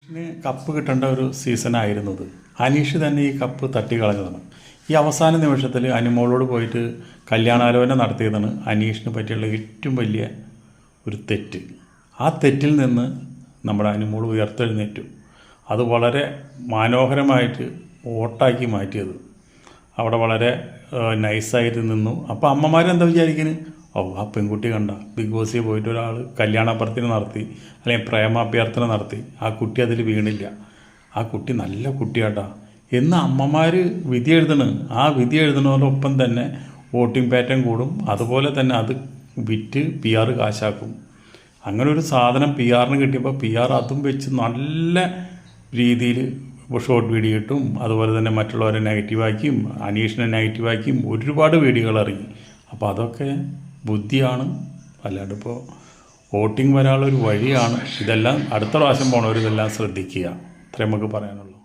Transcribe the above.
അനീഷിന് കപ്പ് കിട്ടേണ്ട ഒരു സീസണായിരുന്നത്. അനീഷ് തന്നെ ഈ കപ്പ് തട്ടിക്കളഞ്ഞതാണ്. ഈ അവസാന നിമിഷത്തിൽ അനുമോളോട് പോയിട്ട് കല്യാണാലോചന നടത്തിയതാണ് അനീഷിന് പറ്റിയുള്ള ഏറ്റവും വലിയ ഒരു തെറ്റ്. ആ തെറ്റിൽ നിന്ന് നമ്മുടെ അനുമോൾ ഉയർത്തെഴുന്നേറ്റു. അത് വളരെ മനോഹരമായിട്ട് വോട്ടാക്കി മാറ്റിയത്. അവിടെ വളരെ നൈസായിട്ട് നിന്നു. അപ്പോൾ അമ്മമാരെന്താ വിചാരിക്കുന്നത്? ആ പെൺകുട്ടി കണ്ട ബിഗ് ബോസിൽ പോയിട്ട് ഒരാൾ കല്യാണാഭ്യർത്ഥന നടത്തി, അല്ലെങ്കിൽ പ്രേമാഭ്യർത്ഥന നടത്തി, ആ കുട്ടി അതിൽ വീണില്ല, ആ കുട്ടി നല്ല കുട്ടിയാട്ടാ എന്ന് അമ്മമാർ വിധി എഴുതണം. ആ വിധി എഴുതുന്നതോടൊപ്പം തന്നെ വോട്ടിംഗ് പാറ്റേൺ കൂടും. അതുപോലെ തന്നെ അത് വിറ്റ് PR കാശാക്കും. അങ്ങനെ ഒരു സാധനം PR കിട്ടിയപ്പോൾ PR അതും വെച്ച് നല്ല രീതിയിൽ ഷോർട്ട് വീഡിയോ ഇട്ടും, അതുപോലെ തന്നെ മറ്റുള്ളവരെ നെഗറ്റീവാക്കിയും അനീഷിനെ നെഗറ്റീവാക്കിയും ഒരുപാട് വീഡിയോകൾ ഇറങ്ങി. അപ്പോൾ അതൊക്കെ ബുദ്ധിയാണ്, അല്ലാണ്ട് ഇപ്പോൾ വോട്ടിംഗ് വരാനുള്ളൊരു വഴിയാണ്. ഇതെല്ലാം അടുത്ത പ്രാവശ്യം പോണവർ ഇതെല്ലാം ശ്രദ്ധിക്കുക. അത്രയും നമുക്ക് പറയാനുള്ളൂ.